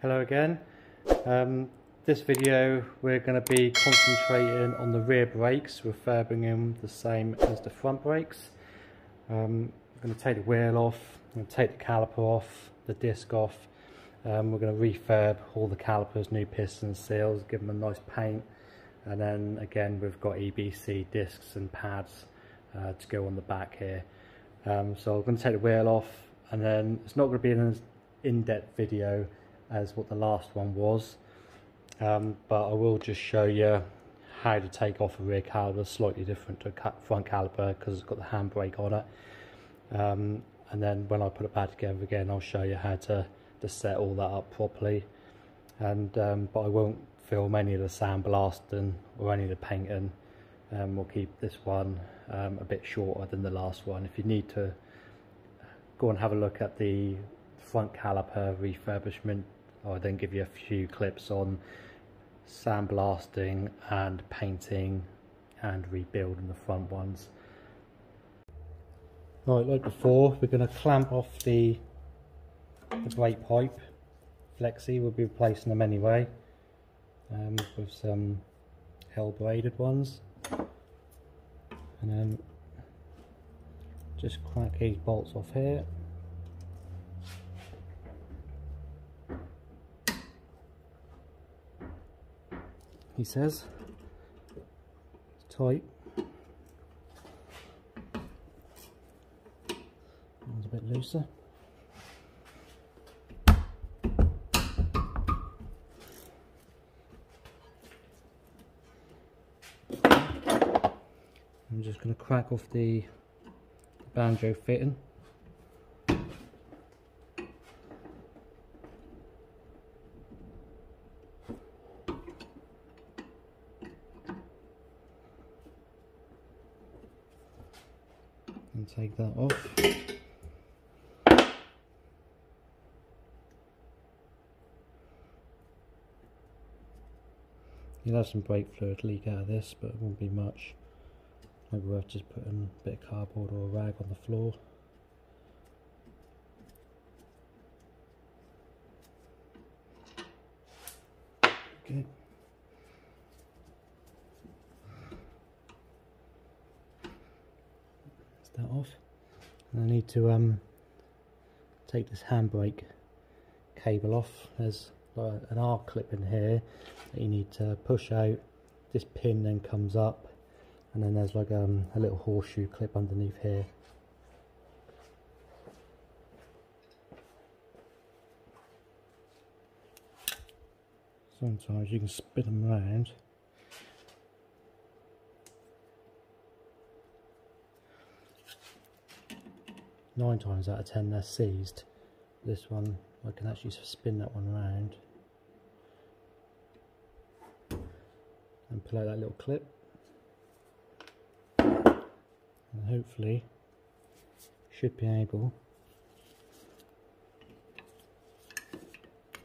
Hello again. This video we're going to be concentrating on the rear brakes, refurbing them the same as the front brakes. I'm going to take the wheel off, I'm going to take the caliper off, the disc off. We're going to refurb all the calipers, new piston seals, give them a nice paint, and then again we've got EBC discs and pads to go on the back here. So I'm going to take the wheel off, and then it's not going to be an in-depth video as what the last one was, but I will just show you how to take off a rear caliper, slightly different to a front caliper because it's got the handbrake on it. And then when I put it back together again, I'll show you how to set all that up properly. And but I won't film any of the sandblasting or any of the painting. We'll keep this one a bit shorter than the last one. If you need to go and have a look at the front caliper refurbishment, I'll then give you a few clips on sandblasting and painting and rebuilding the front ones. Right, like before, we're going to clamp off the brake pipe flexi. We'll be replacing them anyway with some L braided ones, and then just crack these bolts off here. He says it's tight. It's a bit looser. I'm just going to crack off the banjo fitting. And take that off. You'll have some brake fluid leak out of this, but it won't be much. Maybe worth just putting a bit of cardboard or a rag on the floor. Okay. That off, and I need to take this handbrake cable off. There's like an R clip in here that you need to push out. This pin then comes up, and then there's like a little horseshoe clip underneath here. Sometimes you can spin them around. Nine times out of 10 they're seized. This one, I can actually spin that one around and pull out that little clip, and hopefully should be able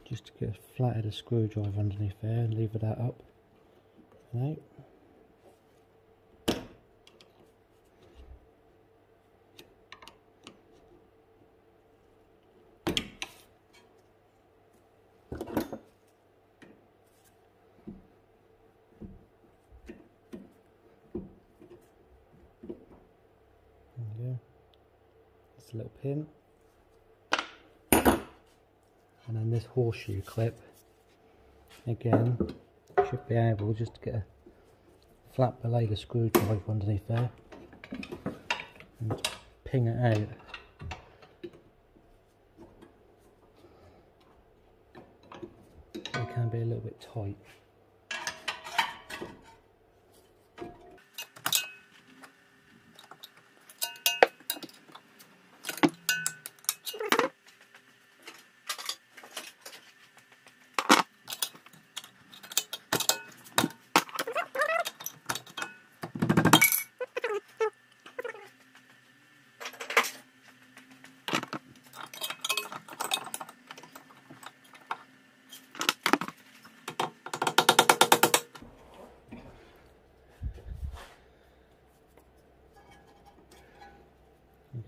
just to get a flathead screwdriver underneath there and lever that up and out. Just a little pin, and then this horseshoe clip again should be able just to get a flat belayer screwdriver underneath there and ping it out. It can be a little bit tight.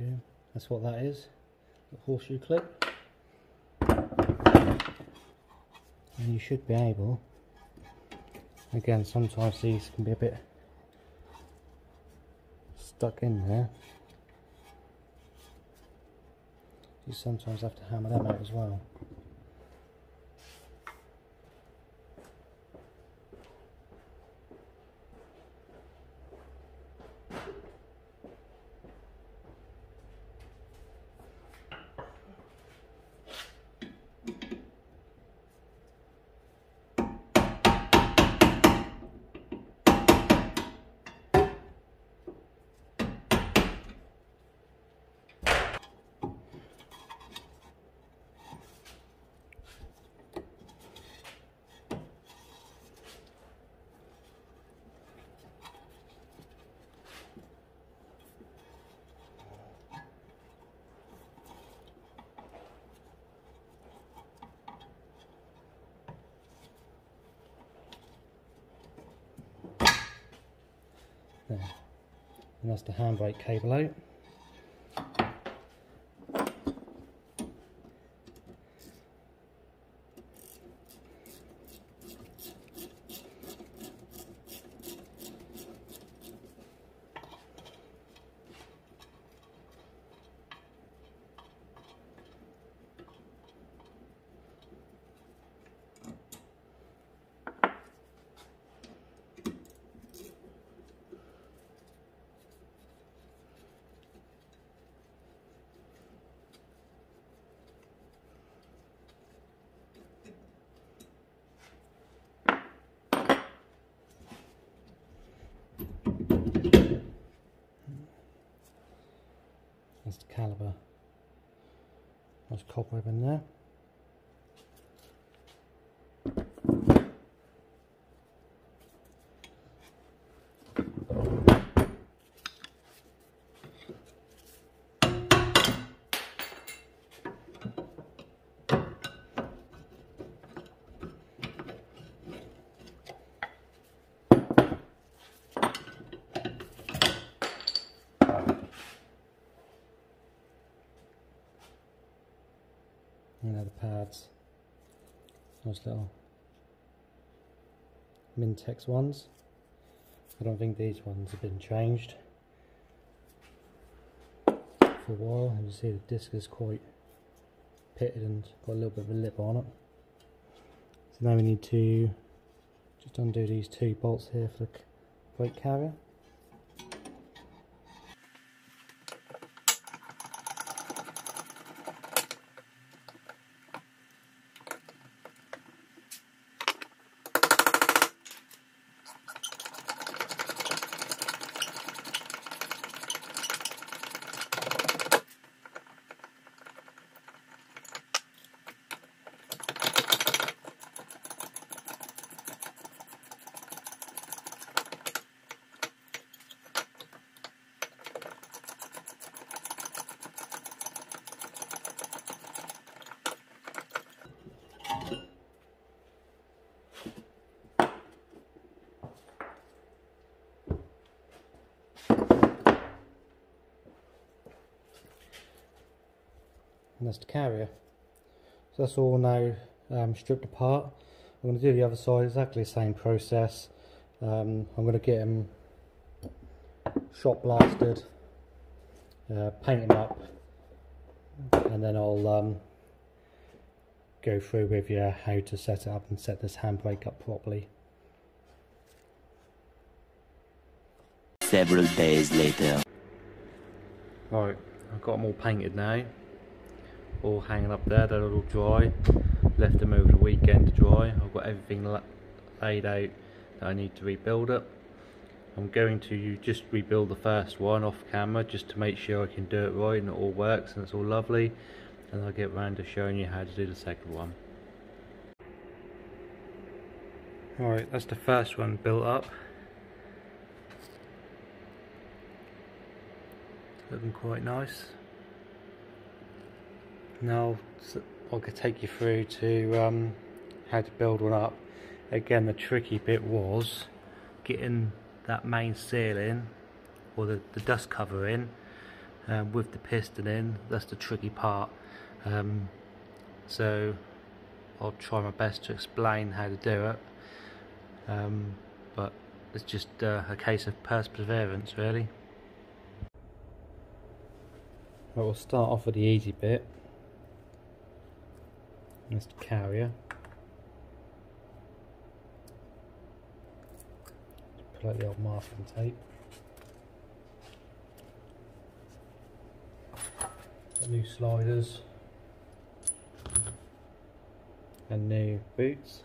Okay, that's what that is, the horseshoe clip. you should be able. Again, sometimes these can be a bit stuck in there. You sometimes have to hammer them out as well. There. And that's the handbrake cable out. That's the caliper. There's cobweb in there. You know, the pads, those little Mintex ones. I don't think these ones have been changed for a while. You see the disc is quite pitted and got a little bit of a lip on it. So now we need to just undo these two bolts here for the brake carrier. And that's the carrier. So that's all now stripped apart. I'm going to do the other side, exactly the same process. I'm going to get them shot blasted, paint them up, and then I'll go through with you how to set it up and set this handbrake up properly. Several days later. Right, I've got them all painted now. All hanging up there, they're all dry. Left them over the weekend to dry. I've got everything laid out that I need to rebuild it. I'm going to just rebuild the first one off camera just to make sure I can do it right and it all works and it's all lovely, and I'll get round to showing you how to do the second one. Alright, that's the first one built up. Looking quite nice. Now I'll take you through to how to build one up. Again, the tricky bit was getting that main seal in, or the dust cover in, with the piston in. That's the tricky part. So I'll try my best to explain how to do it, but it's just a case of perseverance really. Right, we'll start off with the easy bit. That's the carrier. Pull out the old masking tape. New sliders and new boots.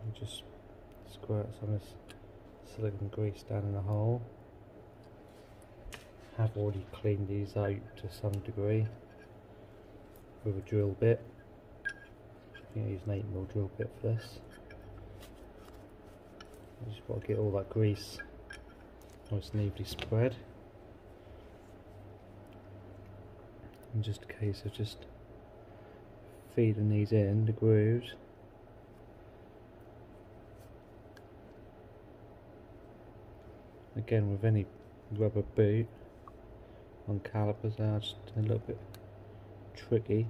And just squirt some of this silicone grease down in the hole. Have already cleaned these out to some degree with a drill bit. I'm going to use an 8mm drill bit for this. I just got to get all that grease nice and evenly spread. And just a case of just feeding these in, the grooves. Again, with any rubber boot on calipers, they are just a little bit tricky.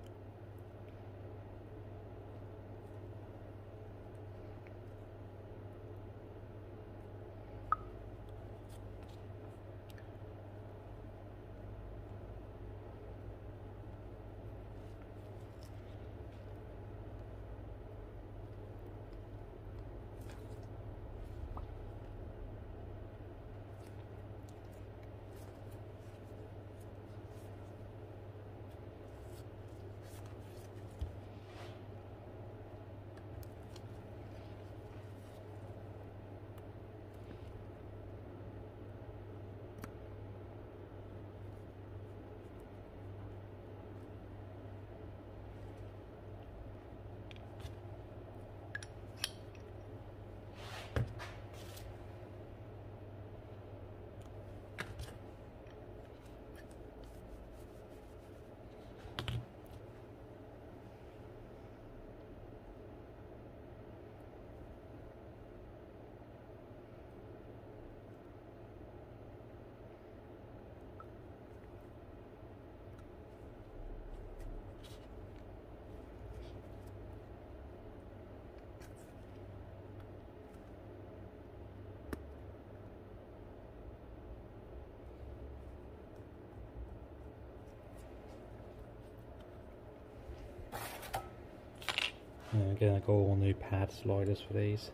And again, I got all new pad sliders for these.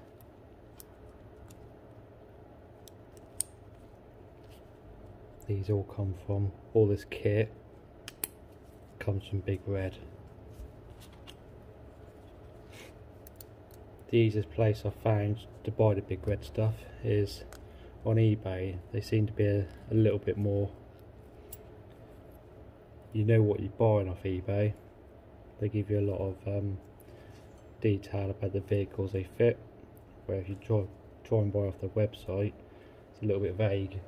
These all come from, all this kit comes from Big Red. The easiest place I've found to buy the Big Red stuff is on eBay. They seem to be a little bit more, you know what you're buying off eBay. They give you a lot of detail about the vehicles they fit, where if you try and buy off their website, it's a little bit vague.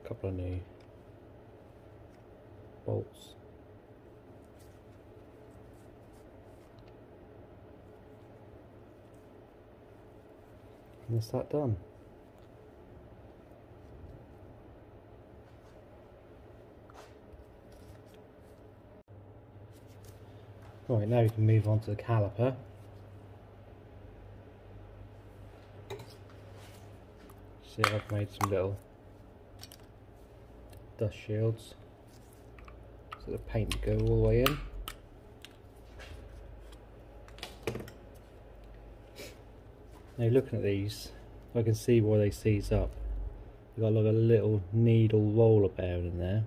A couple of new bolts. And that's that done. Right, now we can move on to the caliper. See, I've made some little dust shields so the paint will go all the way in. Now looking at these, I can see why they seize up. You've got like a little needle roller bearing in there.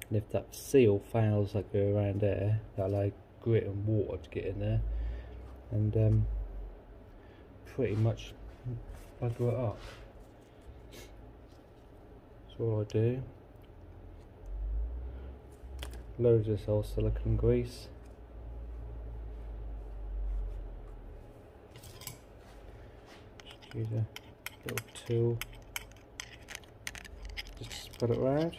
And if that seal fails, like go around there, that'll allow grit and water to get in there and pretty much bugger it up. So what I do, load this old silicone grease, just use a little tool just to spread it around.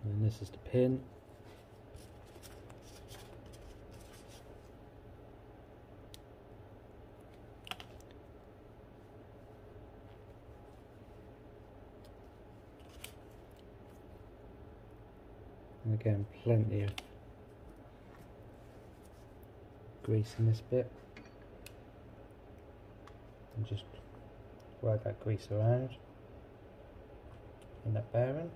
And this is the pin. And again, plenty of grease in this bit. And just work that grease around in that bearing.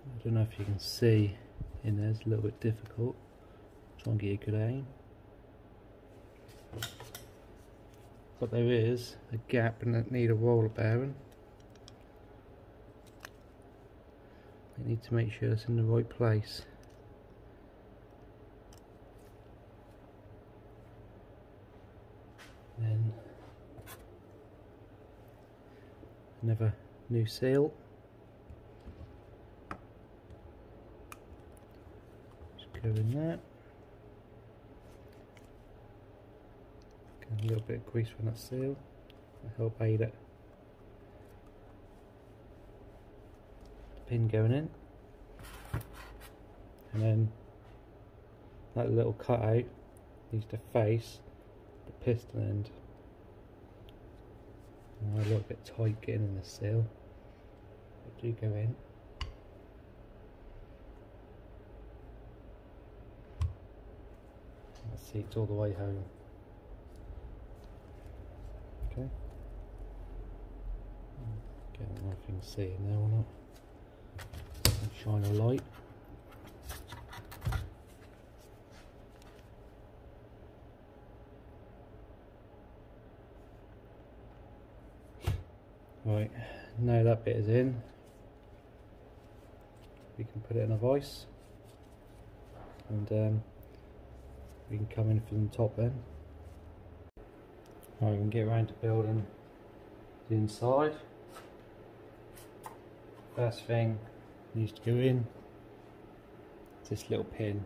I don't know if you can see in there, it's a little bit difficult. Try and get a good aim. But there is a gap and it need a roller bearing. You need to make sure it's in the right place. Then another new seal. Just go in there. Get a little bit of grease from that seal to help aid it. Pin going in, and then that little cutout needs to face the piston end. A little bit tight getting in the seal, but do go in. Let's see, it's all the way home. Okay. Get I don't know if you can see in there or not. Shine a light. Right, now that bit is in, we can put it in a vise, and we can come in from the top then. Right, we can get around to building the inside. First thing needs to go in this little pin,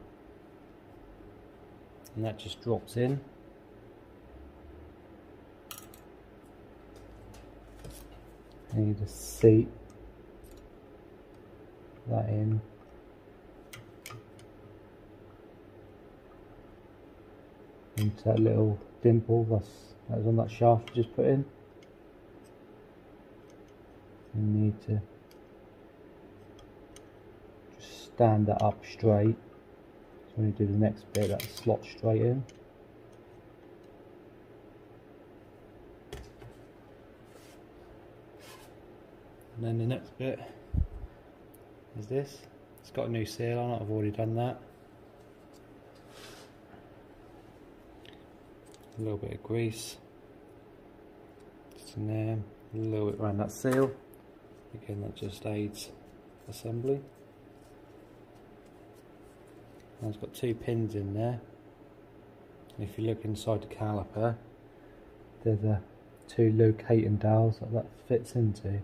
and that just drops in. And you just seat that in. Into that little dimple that was on that shaft you just put in. You need to just stand that up straight. So when you do the next bit, that slots straight in. And then the next bit is this. It's got a new seal on it, I've already done that. A little bit of grease just in there, a little bit around that seal. Again, that just aids assembly. And it's got two pins in there. And if you look inside the caliper, there's two locating dowels that fits into.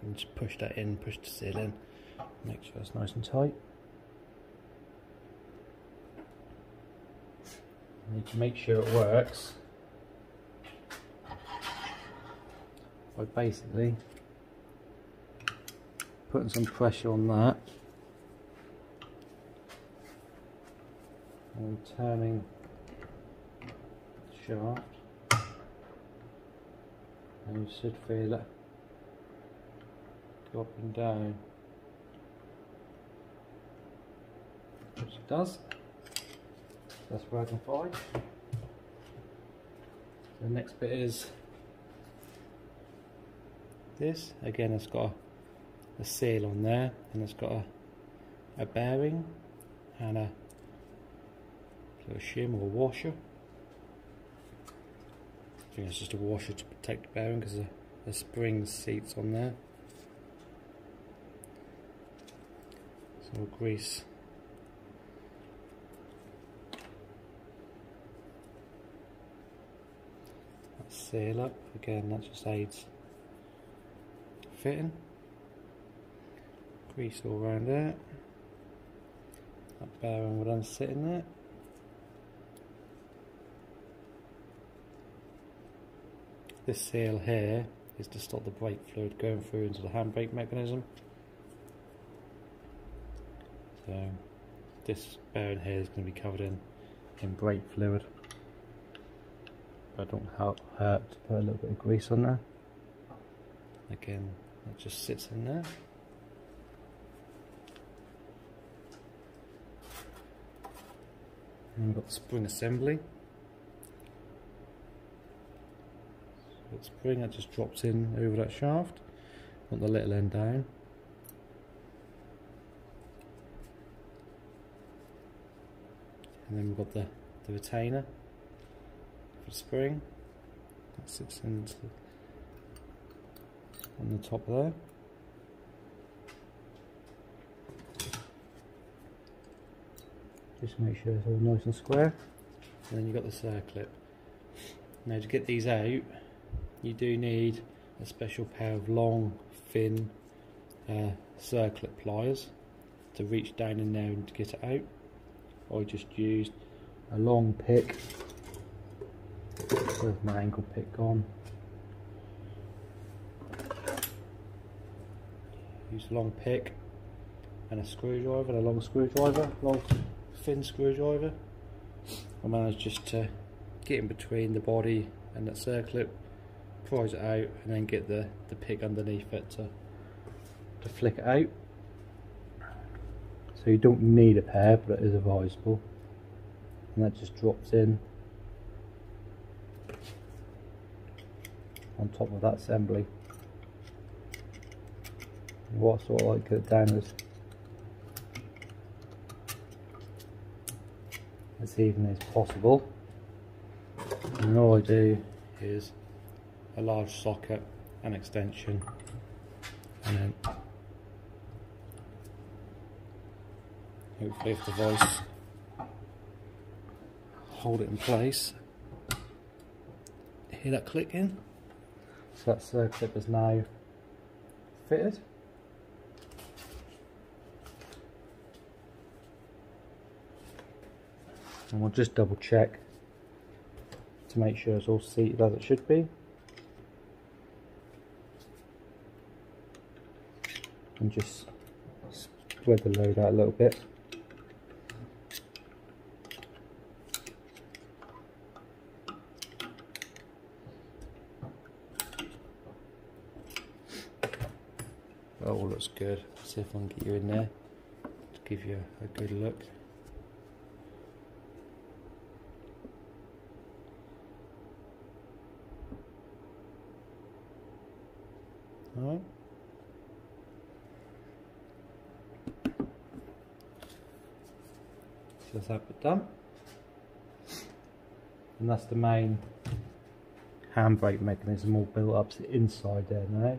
And just push that in, push the seal in, make sure it's nice and tight. You need to make sure it works by basically putting some pressure on that and turning the shaft, and you should feel it go up and down, which it does. That's working fine. The next bit is this. Again, it's got a seal on there, and it's got a bearing and a little shim or washer. I think it's just a washer to protect the bearing because the spring seats on there. So we'll grease that seal up. Again, that just aids fitting. Grease all around there. That bearing will then sit in there. This seal here is to stop the brake fluid going through into the handbrake mechanism. So this bearing here is going to be covered in brake fluid. But it don't hurt to put a little bit of grease on there. Again, it just sits in there. And we've got the spring assembly. So the spring that just drops in over that shaft. Got the little end down. And then we've got the retainer for the spring. That sits into on the top there. Just make sure it's all nice and square. And then you've got the circlip. Now to get these out, you do need a special pair of long, thin circlip pliers to reach down in there and to get it out. I just used a long pick with my ankle pick on. Use a long pick and a screwdriver, a long screwdriver, long thin screwdriver. I managed just to get in between the body and that circlip, prise it out, and then get the pick underneath it to flick it out. So you don't need a pair, but it is advisable. And that just drops in on top of that assembly. What I sort of like to get it down as even as possible. And all I do is a large socket, an extension, and then hopefully if the vice hold it in place. Hear that clicking? So that circlip is now fitted. And we'll just double check to make sure it's all seated as it should be. And just spread the load out a little bit. That all looks good. See if I can get you in there to give you a good look. Alright. So that's that bit done. And that's the main handbrake mechanism all built up to the inside there now.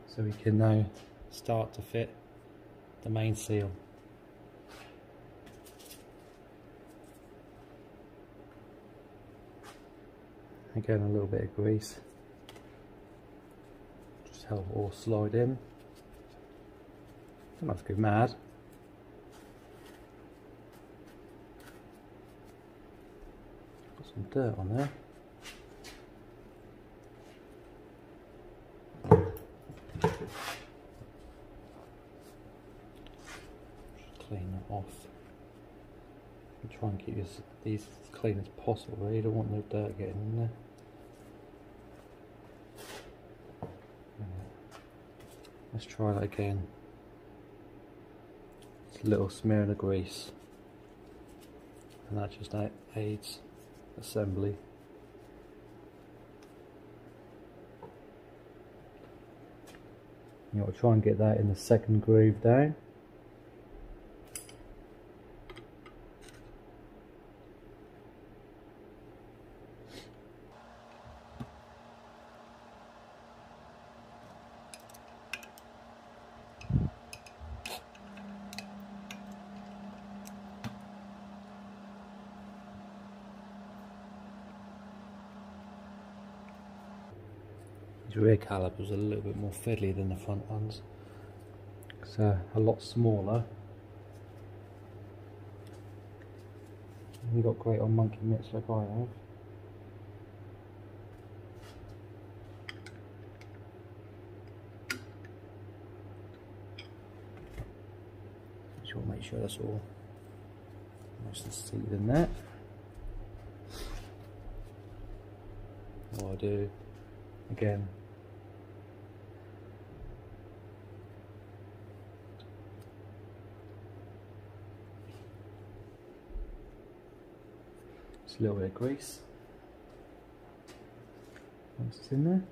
So we can now start to fit the main seal. Again, a little bit of grease. Just help it all slide in. Don't have to go mad. Got some dirt on there. Clean that off. And try and keep these as clean as possible. Really don't want no dirt getting in there. Let's try that again. It's a little smear of grease, and that just aids assembly. You want to try and get that in the second groove down. These rear calipers are a little bit more fiddly than the front ones. It's a lot smaller. You got great on monkey mitts like I have. make sure that's all nice and seated in there. What I do again, just a little bit of grease once it's in there.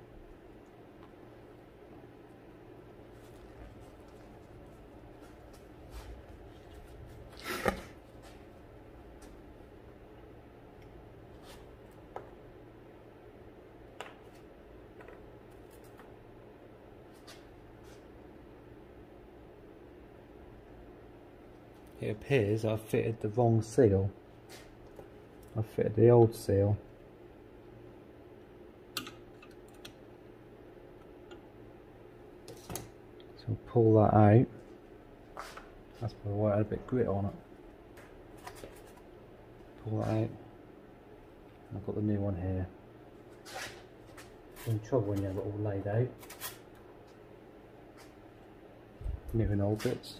It appears I've fitted the wrong seal. I've fitted the old seal. So I'll pull that out. That's probably why I had a bit of grit on it. Pull that out. And I've got the new one here. In trouble when you have it all laid out. New and old bits.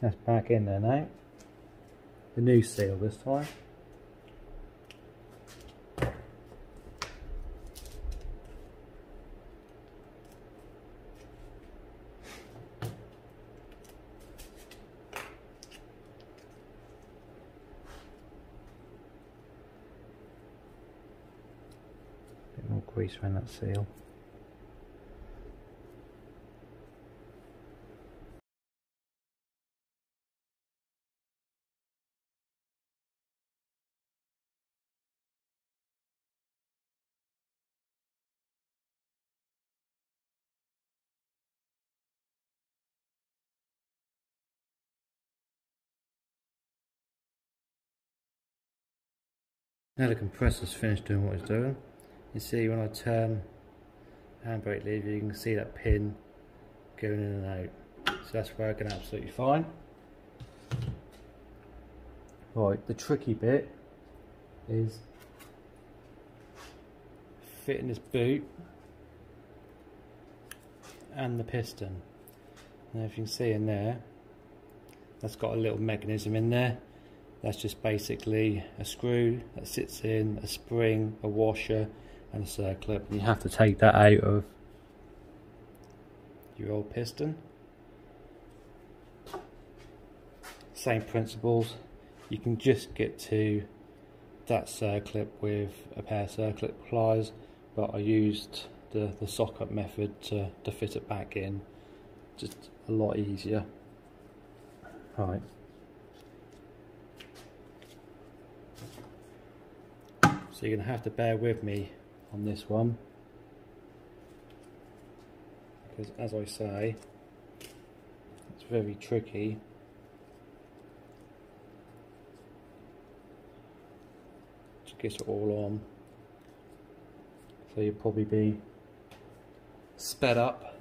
That's back in there now. The new seal this time. Bit more grease around that seal. Now the compressor's finished doing what it's doing. You see when I turn the handbrake lever, you can see that pin going in and out. So that's working absolutely fine. Right, the tricky bit is fitting this boot and the piston. Now if you can see in there, that's got a little mechanism in there. That's just basically a screw that sits in, a spring, a washer and a circlip, and you have to take that out of your old piston. Same principles. You can just get to that circlip with a pair of circlip pliers, but I used the sock-up method to fit it back in. Just a lot easier. Right. So you're going to have to bear with me on this one, because as I say, it's very tricky. To get it all on. So you'll probably be sped up.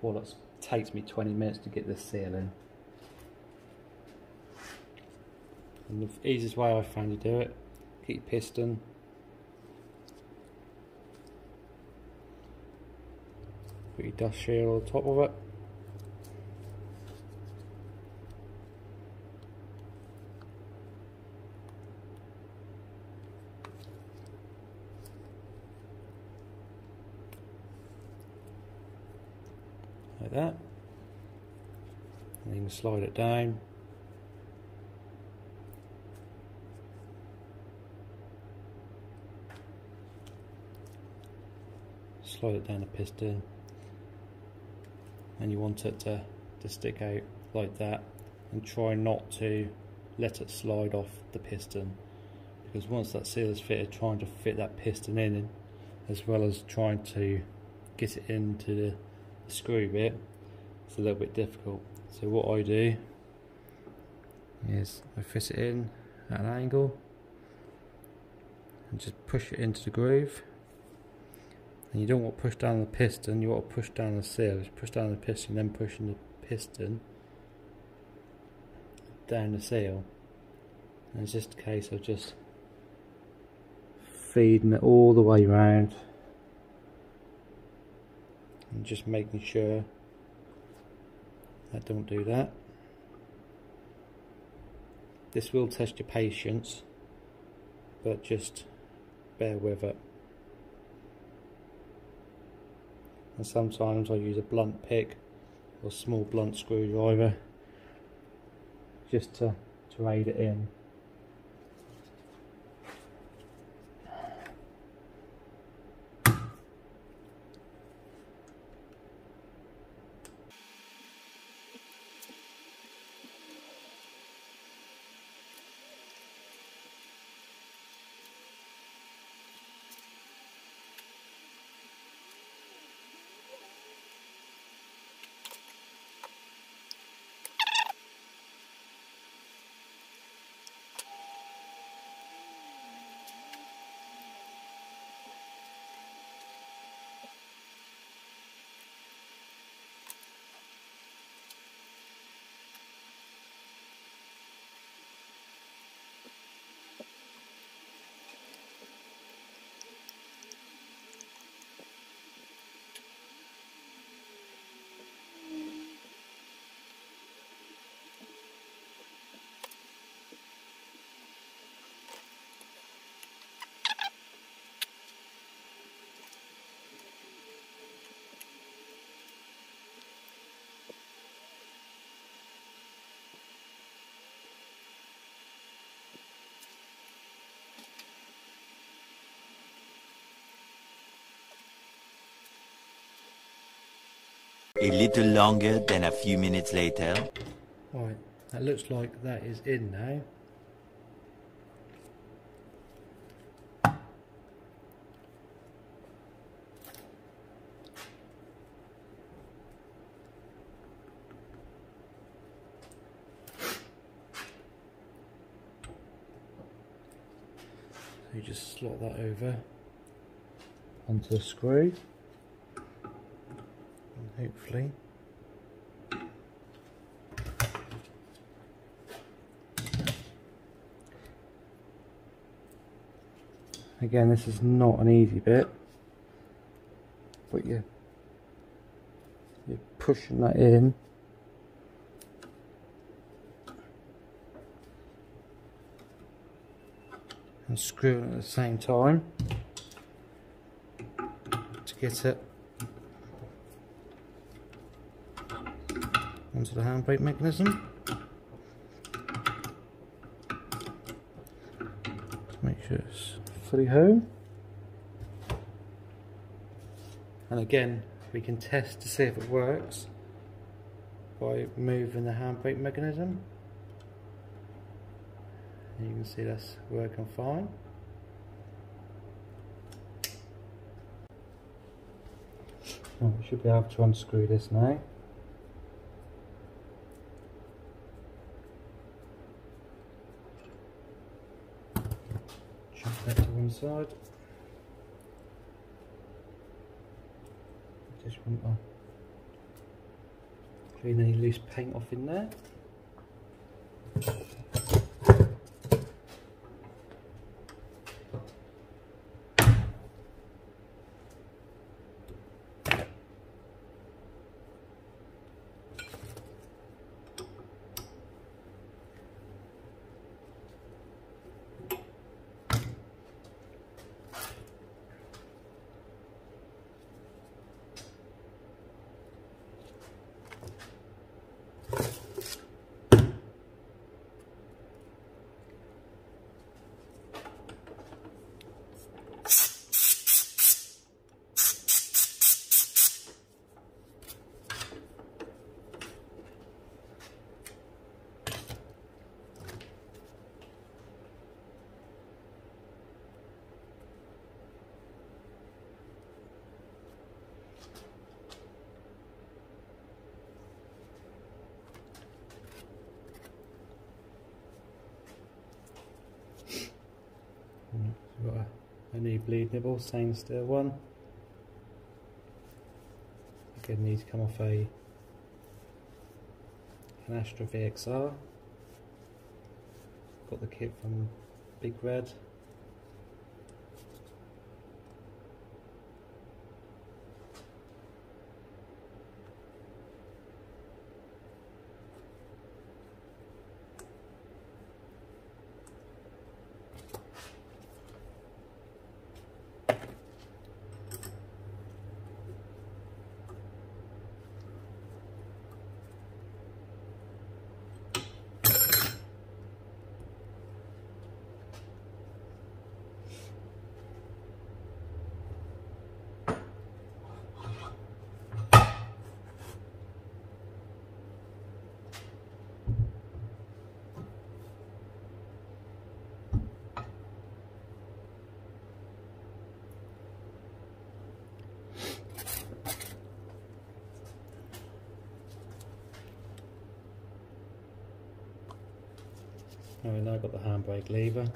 Well, it takes me 20 minutes to get this seal in. And the easiest way I found to do it, get your piston, put your dust shield on top of it, like that, and you can slide it down. Slide it down the piston, and you want it to stick out like that, and try not to let it slide off the piston, because once that seal is fitted, trying to fit that piston in as well as trying to get it into the screw bit, it's a little bit difficult. So what I do is I fit it in at an angle and just push it into the groove. And you don't want to push down the piston, you want to push down the seal. Just push down the piston, then pushing the piston down the seal. And it's just a case of just feeding it all the way round and just making sure that don't do that. This will test your patience, but just bear with it. And sometimes I use a blunt pick or small blunt screwdriver just to aid it in. A little longer than a few minutes later. Right, that looks like that is in now. So you just slot that over onto the screw. Hopefully again, this is not an easy bit, but you're pushing that in and screwing at the same time to get it onto the handbrake mechanism. Make sure it's fully home. And again, we can test to see if it works by moving the handbrake mechanism. And you can see that's working fine. Well, we should be able to unscrew this now. That to one side. Just want to clean any loose paint off in there. new bleed nibble, stainless steel one. Again, these come off an Astra VXR. Got the kit from Big Red. Alright, now I've got the handbrake lever.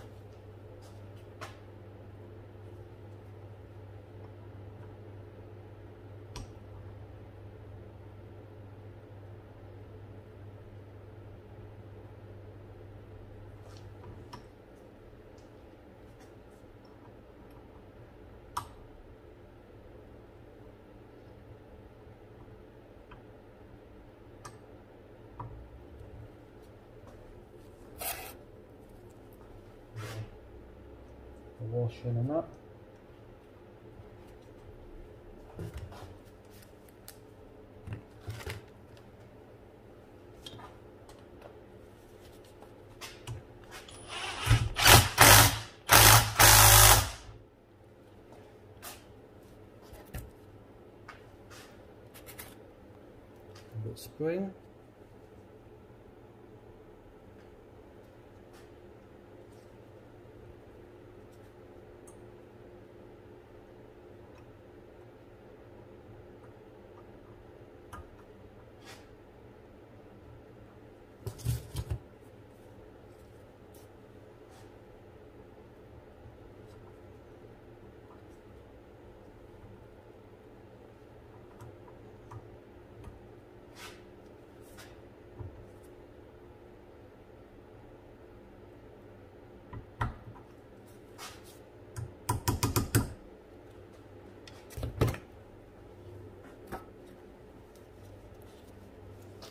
Washing them up. I've got spring.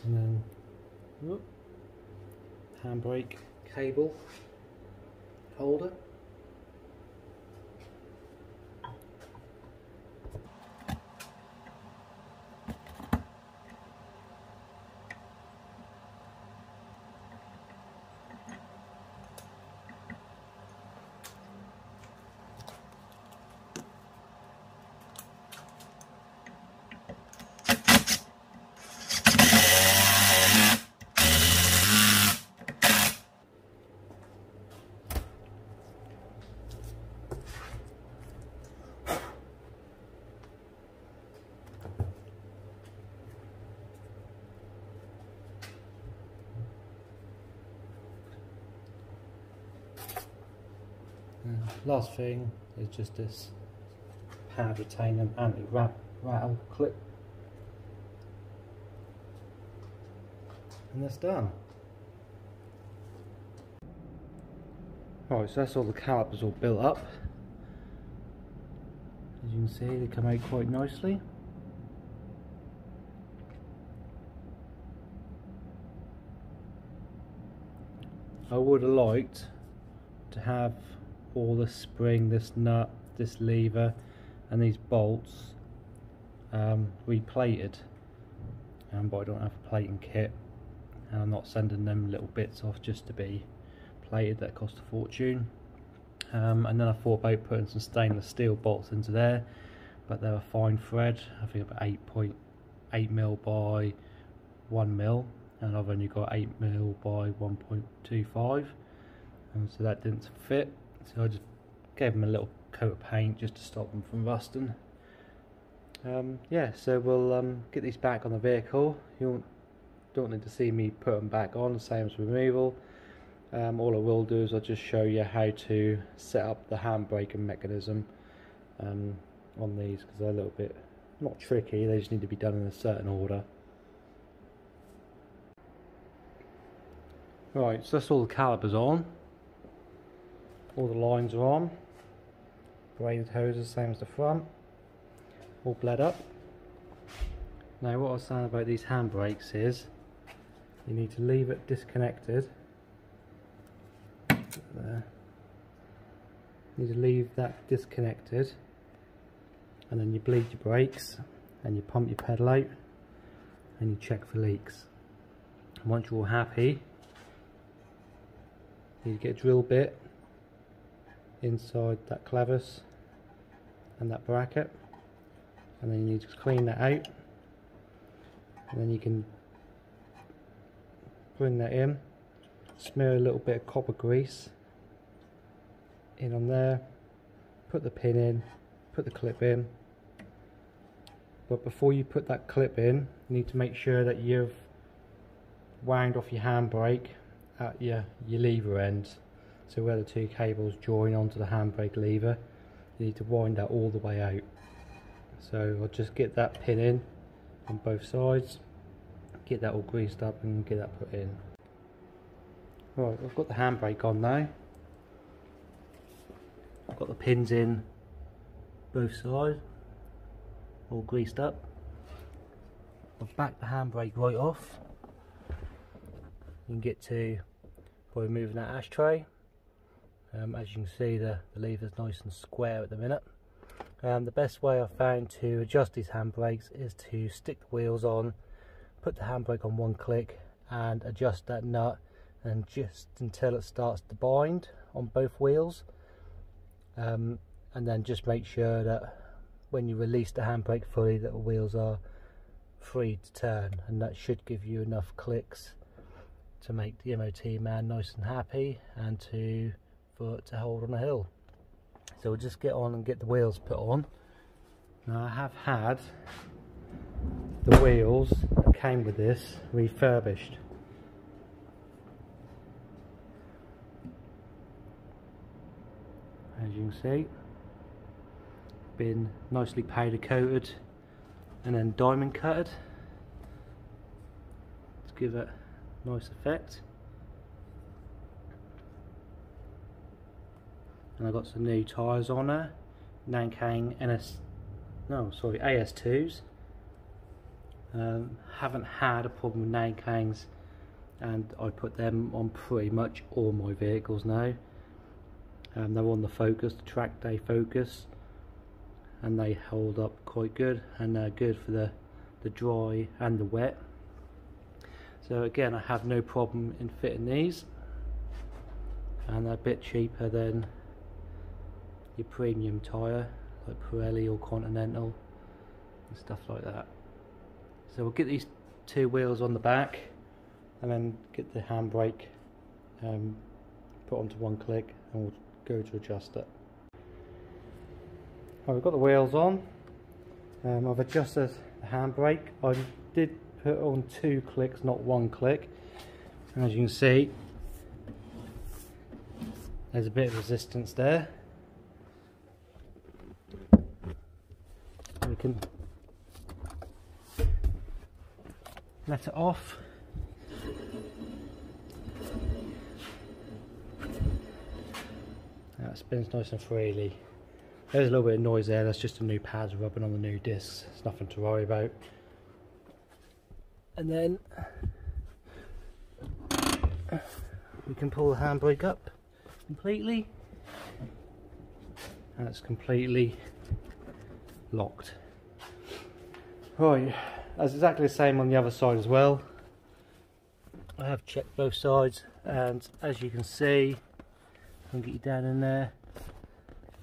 And then whoop, handbrake cable holder. Last thing is just this pad retainer anti-rattle clip, and that's done. Right, so that's all the calipers all built up. As you can see, they come out quite nicely. I would have liked to have all the spring, this nut, this lever and these bolts replated, but I don't have a plating kit and I'm not sending them little bits off just to be plated. That cost a fortune. And then I thought about putting some stainless steel bolts into there, but they're a fine thread, I think about 8mm by 1mm, and I've only got 8mm by 1.25, and so that didn't fit. So I just gave them a little coat of paint just to stop them from rusting. Yeah, so we'll get these back on the vehicle. You don't need to see me put them back on, the same as removal. All I will do is I'll just show you how to set up the handbrake mechanism on these, because they're a little bit not tricky, they just need to be done in a certain order. Right, so that's all the calipers on, all the lines are on, braided hoses same as the front, all bled up. Now what I was saying about these handbrakes is you need to leave it disconnected. There. You need to leave that disconnected, and then you bleed your brakes and you pump your pedal out and you check for leaks. And once you're all happy, you get a drill bit inside that clevis and that bracket, and then you need to clean that out, and then you can bring that in, smear a little bit of copper grease in on there, put the pin in, put the clip in. But before you put that clip in, you need to make sure that you've wound off your handbrake at your lever end. So where the two cables join onto the handbrake lever, you need to wind that all the way out. So I'll just get that pin in on both sides, get that all greased up and get that put in. Right, I've got the handbrake on now. I've got the pins in both sides, all greased up. I've backed the handbrake right off. You can get to by removing that ashtray. As you can see, the lever's nice and square at the minute. The best way I've found to adjust these handbrakes is to stick the wheels on, put the handbrake on one click and adjust that nut, and just until it starts to bind on both wheels, and then just make sure that when you release the handbrake fully that the wheels are free to turn, and that should give you enough clicks to make the MOT man nice and happy and for it to hold on a hill. So we'll just get on and get the wheels put on. Now I have had the wheels that came with this refurbished. As you can see, been nicely powder coated and then diamond cutted to give it a nice effect. And I've got some new tyres on there, Nankang AS2s. Haven't had a problem with Nankangs, and I put them on pretty much all my vehicles now. They're on the Focus, the track day Focus, and they hold up quite good, and they're good for the dry and the wet. So again, I have no problem in fitting these, and they're a bit cheaper than your premium tyre like Pirelli or Continental and stuff like that. So we'll get these two wheels on the back and then get the handbrake put onto one click, and we'll go to adjust it. Right, we've got the wheels on. I've adjusted the handbrake. I did put on 2 clicks, not 1 click. And as you can see, there's a bit of resistance there. We can let it off. That spins nice and freely. There's a little bit of noise there, that's just the new pads rubbing on the new discs. It's nothing to worry about. And then we can pull the handbrake up completely, and it's completely locked. Right, that's exactly the same on the other side as well. I have checked both sides, and as you can see, I can get you down in there,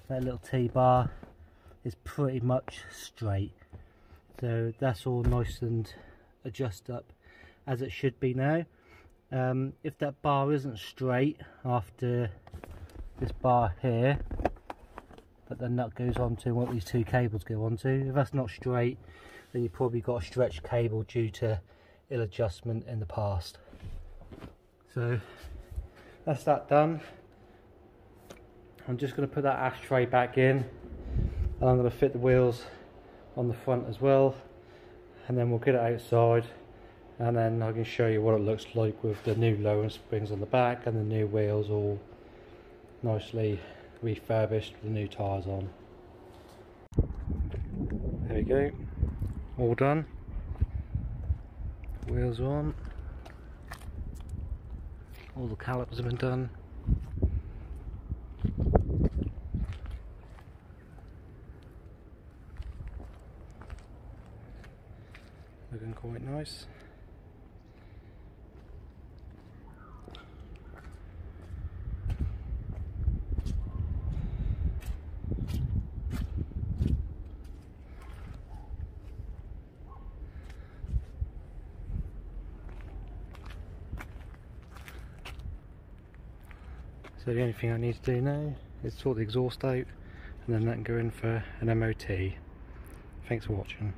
that little T-bar is pretty much straight. So that's all nice and adjust up as it should be now. If that bar isn't straight after this bar here that the nut goes onto, what these two cables go onto, if that's not straight, then you've probably got a stretched cable due to ill adjustment in the past. So that's that done. I'm just going to put that ashtray back in, and I'm going to fit the wheels on the front as well, and then we'll get it outside, and then I can show you what it looks like with the new lowering springs on the back and the new wheels all nicely refurbished with the new tyres on. There we go, all done. Wheels are on, all the calipers have been done. Looking quite nice. So the only thing I need to do now is sort the exhaust out, and then that can go in for an MOT. Thanks for watching.